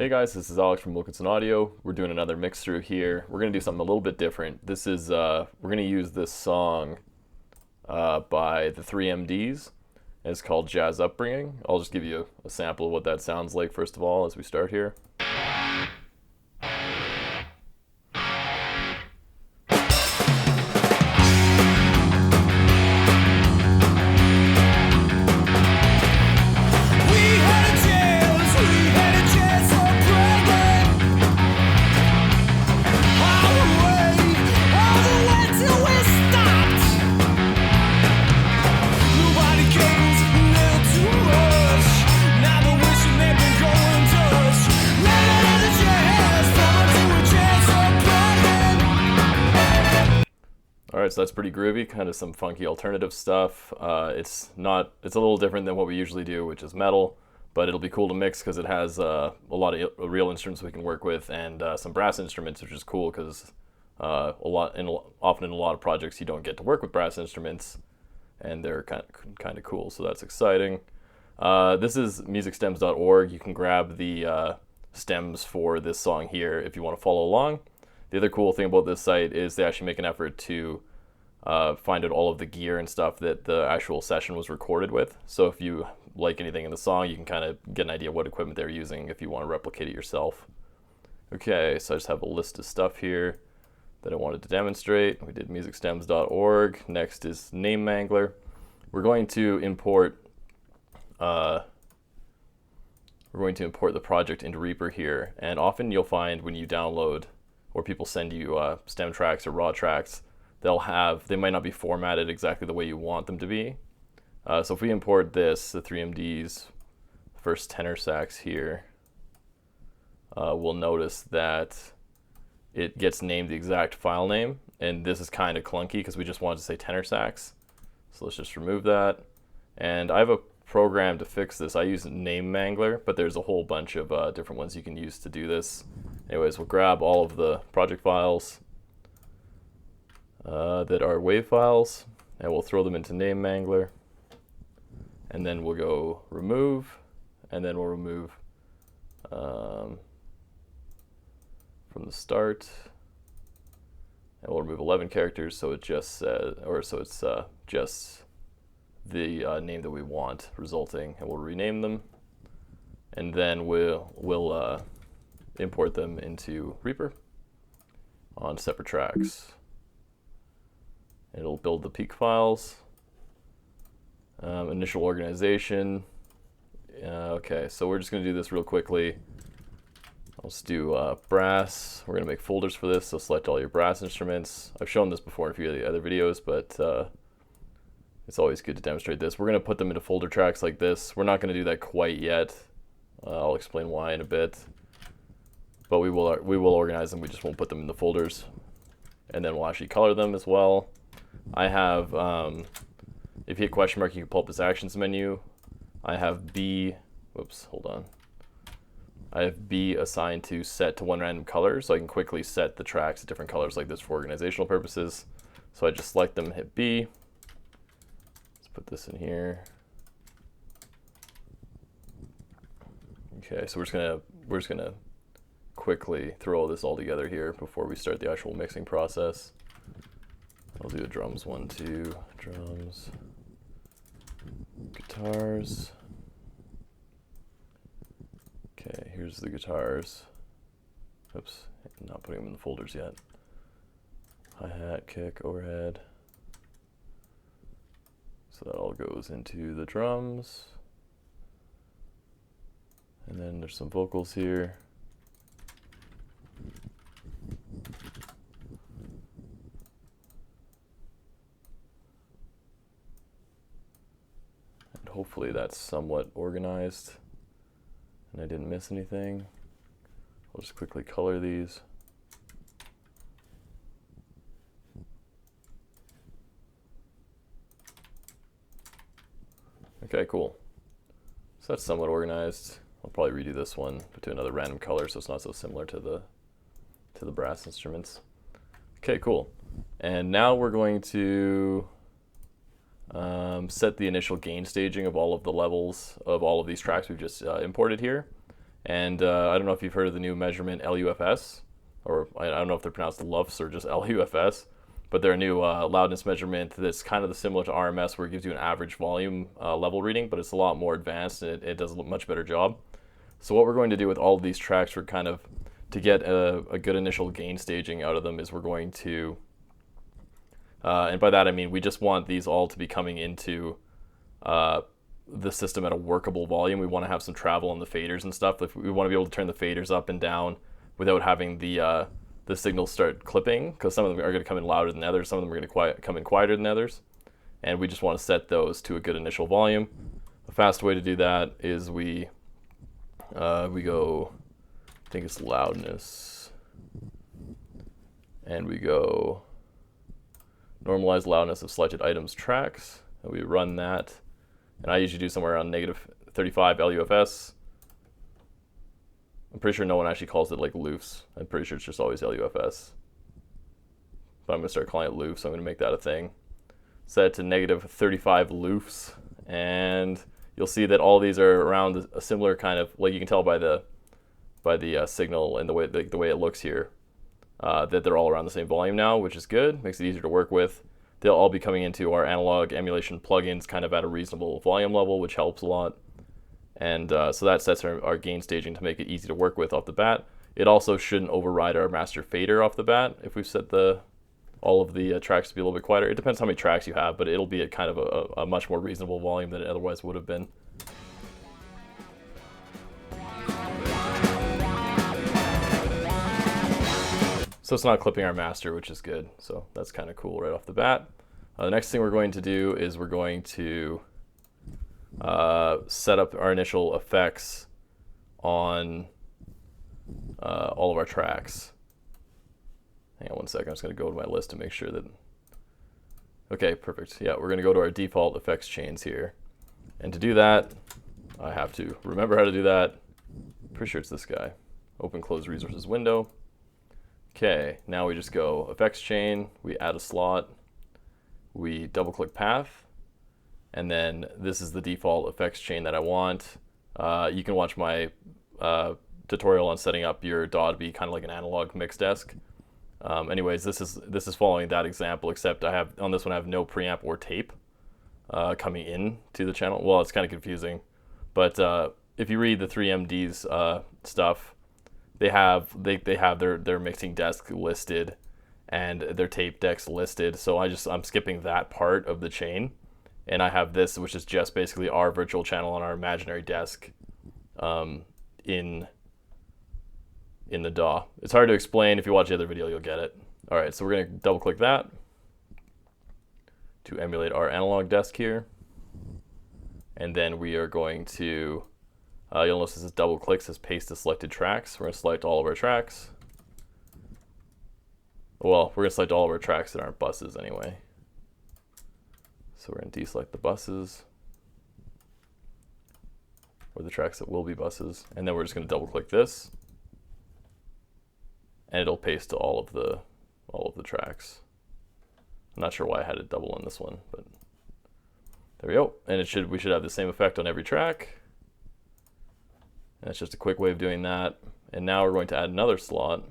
Hey guys, this is Alex from Wilkinson Audio. We're doing another mix through here. We're going to do something a little bit different. This is, we're going to use this song by the 3MDs. It's called Jazz Upbringing. I'll just give you a sample of what that sounds like first of all as we start here. Alright, so that's pretty groovy, kind of some funky alternative stuff. It's a little different than what we usually do, which is metal, but it'll be cool to mix because it has a lot of real instruments we can work with and some brass instruments, which is cool because often in a lot of projects you don't get to work with brass instruments, and they're kind of cool, so that's exciting. This is musicstems.org. You can grab the stems for this song here if you want to follow along. The other cool thing about this site is they actually make an effort to find out all of the gear and stuff that the actual session was recorded with. So if you like anything in the song, you can kind of get an idea of what equipment they're using if you want to replicate it yourself. Okay, so I just have a list of stuff here that I wanted to demonstrate. We did musicstems.org. Next is Name Mangler. We're going to import the project into Reaper here, and often you'll find when you download or people send you stem tracks or raw tracks, they might not be formatted exactly the way you want them to be. So if we import this, the 3MD's first tenor sax here, we'll notice that it gets named the exact file name, and this is kind of clunky because we just wanted to say tenor sax. So let's just remove that. And I have a program to fix this. I use Name Mangler, but there's a whole bunch of different ones you can use to do this. Anyways, we'll grab all of the project files that are WAV files, and we'll throw them into Name Mangler. And then we'll go remove, and then we'll remove from the start, and we'll remove 11 characters, so it just it's just the name that we want resulting, and we'll rename them, and then we'll import them into Reaper on separate tracks. It'll build the peak files, initial organization. Okay, so we're just going to do this real quickly. I'll just do brass. We're going to make folders for this, so select all your brass instruments. I've shown this before in a few of the other videos, but it's always good to demonstrate this. We're going to put them into folder tracks like this. We're not going to do that quite yet. I'll explain why in a bit. But we will organize them. We just won't put them in the folders, and then we'll actually color them as well. I have, if you hit question mark, you can pull up this actions menu. I have B. Whoops, hold on. I have B assigned to set to one random color, so I can quickly set the tracks to different colors like this for organizational purposes. So I just select them, hit B. Let's put this in here. Okay, so we're just gonna quickly throw this all together here before we start the actual mixing process. I'll do a drums 1, 2, drums, guitars. Okay, here's the guitars. Oops, not putting them in the folders yet. Hi-hat, kick, overhead. So that all goes into the drums. And then there's some vocals here. Hopefully that's somewhat organized and I didn't miss anything. I'll just quickly color these. Okay, cool. So that's somewhat organized. I'll probably redo this one to another random color so it's not so similar to the brass instruments. Okay, cool. And now we're going to set the initial gain staging of all of the levels of all of these tracks we've just imported here. And I don't know if you've heard of the new measurement LUFS, or I don't know if they're pronounced LUFS or just LUFS, but they're a new loudness measurement that's kind of similar to RMS, where it gives you an average volume level reading, but it's a lot more advanced and it does a much better job. So what we're going to do with all of these tracks, we're kind of, to get a good initial gain staging out of them, is we're going to, and by that I mean we just want these all to be coming into the system at a workable volume. We want to have some travel on the faders and stuff. If we want to be able to turn the faders up and down without having the signals start clipping, because some of them are going to come in louder than others, some of them are going to come in quieter than others, and we just want to set those to a good initial volume. A fast way to do that is we go, I think it's loudness, and we go normalize loudness of selected items tracks, and we run that, and I usually do somewhere around -35 LUFS. I'm pretty sure no one actually calls it like LUFS. I'm pretty sure it's just always LUFS, but I'm going to start calling it LUFS, so I'm going to make that a thing. Set it to -35 LUFS, and you'll see that all these are around a similar kind of, like you can tell by the signal and the way it looks here, that they're all around the same volume now, which is good. Makes it easier to work with. They'll all be coming into our analog emulation plugins kind of at a reasonable volume level, which helps a lot. And so that sets our gain staging to make it easy to work with off the bat. It also shouldn't override our master fader off the bat if we've set all of the tracks to be a little bit quieter. It depends how many tracks you have, but it'll be at kind of a much more reasonable volume than it otherwise would have been. So it's not clipping our master, which is good. So that's kind of cool right off the bat. The next thing we're going to do is we're going to set up our initial effects on all of our tracks. Hang on one second, I'm just going to go to my list to make sure that... Okay, perfect. Yeah, we're going to go to our default effects chains here. And to do that, I have to remember how to do that. Pretty sure it's this guy. Open, close resources window. Okay, now we just go effects chain, we add a slot, we double click path, and then this is the default effects chain that I want. You can watch my tutorial on setting up your DAW to be kind of like an analog mix desk. Anyways, this is following that example, except on this one I have no preamp or tape coming in to the channel. Well, it's kind of confusing, but if you read the 3MD's stuff, they have their mixing desk listed and their tape decks listed. So I'm skipping that part of the chain, and I have this, which is just basically our virtual channel on our imaginary desk in the DAW. It's hard to explain. If you watch the other video, you'll get it. All right, so we're going to double click that to emulate our analog desk here, and then we are going to you'll notice this double click says paste to selected tracks. We're going to select all of our tracks. Well, we're going to select all of our tracks that aren't buses anyway. So we're going to deselect the buses, or the tracks that will be buses, and then we're just going to double click this, and it'll paste to all of the tracks. I'm not sure why I had it double on this one, but there we go. And we should have the same effect on every track. That's just a quick way of doing that. And now we're going to add another slot,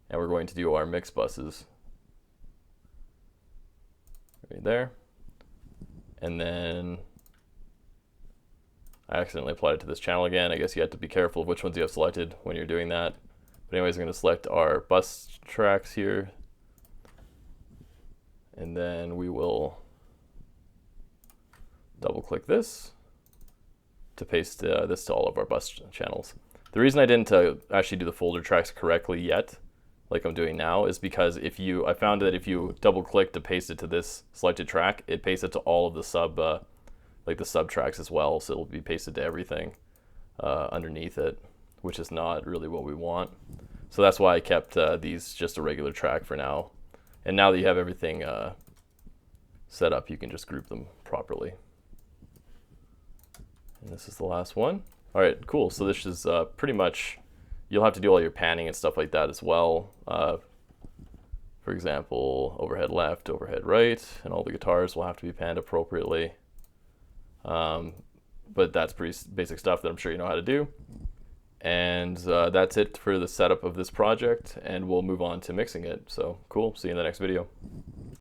and we're going to do our mix buses right there. And then I accidentally applied it to this channel again. I guess you have to be careful of which ones you have selected when you're doing that. But anyways, I'm going to select our bus tracks here, and then we will double click this to paste this to all of our bus channels. The reason I didn't actually do the folder tracks correctly yet, like I'm doing now, is because I found that if you double click to paste it to this selected track, it pastes it to all of the sub tracks as well, so it'll be pasted to everything underneath it, which is not really what we want. So that's why I kept these just a regular track for now. And now that you have everything set up, you can just group them properly. And this is the last one. All right, cool. So this is pretty much, you'll have to do all your panning and stuff like that as well. For example, overhead left, overhead right, and all the guitars will have to be panned appropriately. But that's pretty basic stuff that I'm sure you know how to do. And that's it for the setup of this project, and we'll move on to mixing it. So cool, see you in the next video.